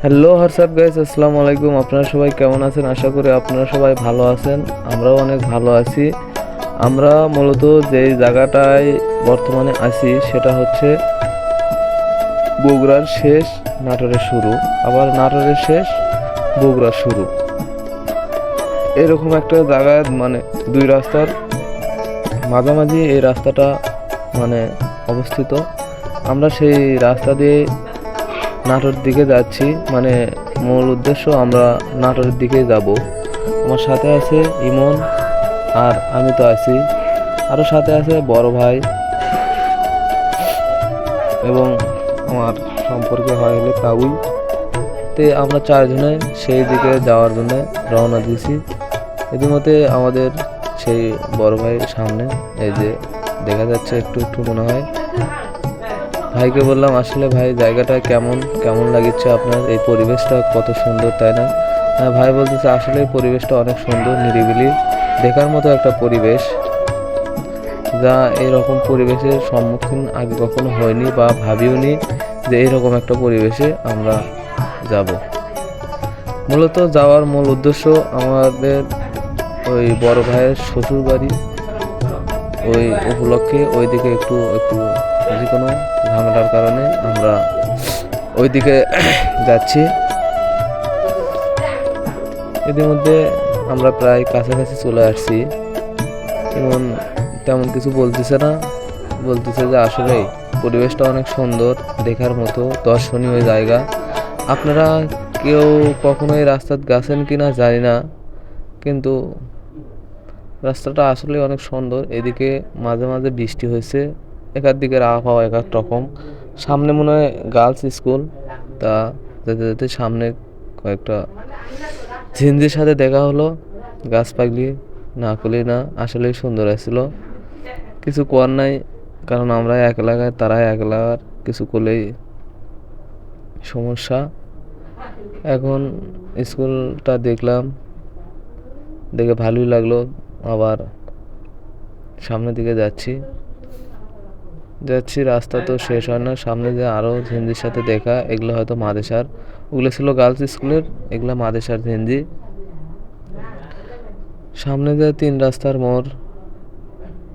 Hello WhatsApp guys, আসসালামু আলাইকুম। আপনারা সবাই কেমন আছেন? আশা করি আপনারা সবাই ভালো আছেন। আমরাও অনেক ভালো আছি। আমরা মূলত যেই জায়গাটায় বর্তমানে আছি সেটা হচ্ছে বগুড়ার শেষ, নাটোরের শুরু, আবার নাটোরের শেষ, বগুড়ার শুরু, এরকম একটা জায়গায়, মানে দুই রাস্তার মাঝামাঝি এই রাস্তাটা মানে অবস্থিত। আমরা সেই রাস্তা দিয়ে নাটোর দিকে যাচ্ছি, মানে মূল উদ্দেশ্য আমরা নাটোরের দিকে যাব। আমার সাথে আছে ইমন, আর আমি তো আছি, আরও সাথে আছে বড় ভাই এবং আমার সম্পর্কে হয় হলে কাবুই। তে আমরা চারজনে সেই দিকে যাওয়ার জন্য রওনা দিয়েছি। ইতিমধ্যে আমাদের সেই বড় ভাইয়ের সামনে এই যে দেখা যাচ্ছে, একটু একটু মনে হয়। ভাইকে বললাম, আসলে ভাই জায়গাটা কেমন কেমন লাগছে আপনার, এই পরিবেশটা কত সুন্দর, তাই না? ভাই বলতেছে আসলে এই পরিবেশটা অনেক সুন্দর, নিরিবিলি, দেখার মতো একটা পরিবেশ, যা এরকম পরিবেশের সম্মুখীন আগে কখনো হয়নি বা ভাবিওনি যে এইরকম একটা পরিবেশে আমরা যাব। মূলত যাওয়ার মূল উদ্দেশ্য আমাদের ওই বড় ভাইয়ের শ্বশুর বাড়ি, ওই উপলক্ষে ওইদিকে একটু একটু যে কোনো ঝামেলার কারণে আমরা ওইদিকে যাচ্ছি। ইতিমধ্যে আমরা প্রায় কাছাকাছি চলে আসছি। এমন তেমন কিছু বলতেছে না, বলতেছে যে আসলে পরিবেশটা অনেক সুন্দর, দেখার মতো দর্শনীয় জায়গা। আপনারা কেউ কখনো এই রাস্তাতে গেছেন কিনা জানি না, কিন্তু রাস্তাটা আসলে অনেক সুন্দর। এদিকে মাঝে মাঝে বৃষ্টি হয়েছে, একার দিকের আবহাওয়া এক এক রকম। সামনে মনে হয় গার্লস স্কুল, তা যেতে যেতে সামনে কয়েকটা ঝিঞ্জির সাথে দেখা হলো। গাছ পাগলি না করলে না, আসলেই সুন্দর আসছিল। কিছু করার নাই, কারণ আমরা এক এলাকায়, তারা এক এলাকার, কিছু করলেই সমস্যা। এখন স্কুলটা দেখলাম, দেখে ভালোই লাগলো। আবার সামনের দিকে যাচ্ছি যাচ্ছি, রাস্তা তো শেষ হয় না। সামনে যে আরও ঝিঞ্জির সাথে দেখা, এগুলো হয়তো মাদেশার, ওগুলো ছিল গার্লস স্কুলের, এগুলো মাদেশার ঝিঞ্জি। সামনে যে তিন রাস্তার মোড়,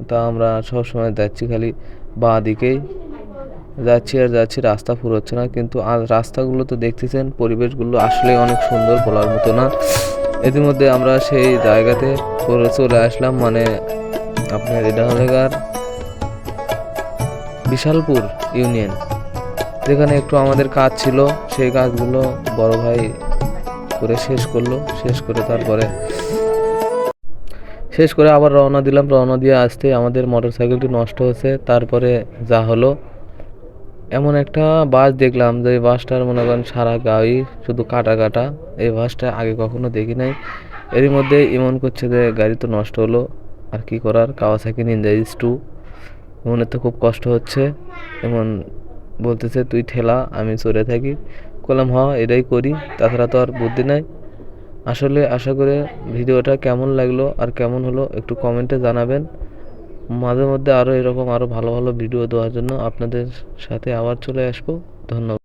তা আমরা সবসময় যাচ্ছি খালি বাঁ দিকেই যাচ্ছি আর যাচ্ছি, রাস্তা ফুরোচ্ছে না। কিন্তু আর রাস্তাগুলো তো দেখতেছেন, পরিবেশগুলো আসলে অনেক সুন্দর, বলার মতো না। ইতিমধ্যে আমরা সেই জায়গাতে চলে আসলাম, মানে আপনার এটা হলে বিশালপুর ইউনিয়ন, যেখানে একটু আমাদের কাজ ছিল। সেই কাজগুলো বড় ভাই করে শেষ করলো, শেষ করে আবার রওনা দিলাম। রওনা দিয়ে আসতে আমাদের মোটর সাইকেলটি নষ্ট হয়েছে। তারপরে যা হলো, এমন একটা বাস দেখলাম যে বাসটার মনে করেন সারা গাড়ি শুধু কাটা কাটা। এই বাসটা আগে কখনো দেখি নাই। এরই মধ্যে ইমন করছে যে গাড়ি তো নষ্ট হলো, আর কি করার, কাওয়াসাকি নিনজা S2। ইমনের তো খুব কষ্ট হচ্ছে। এমন বলতেছে তুই ঠেলা, আমি চড়ে থাকি। বললাম হ, এটাই করি, তাছাড়া তো আর বুদ্ধি নাই। আসলে আশা করে ভিডিওটা কেমন লাগলো আর কেমন হলো একটু কমেন্টে জানাবেন। মাঝে মধ্যে আরও এরকম আরও ভালো ভালো ভিডিও দেওয়ার জন্য আপনাদের সাথে আবার চলে আসবো। ধন্যবাদ।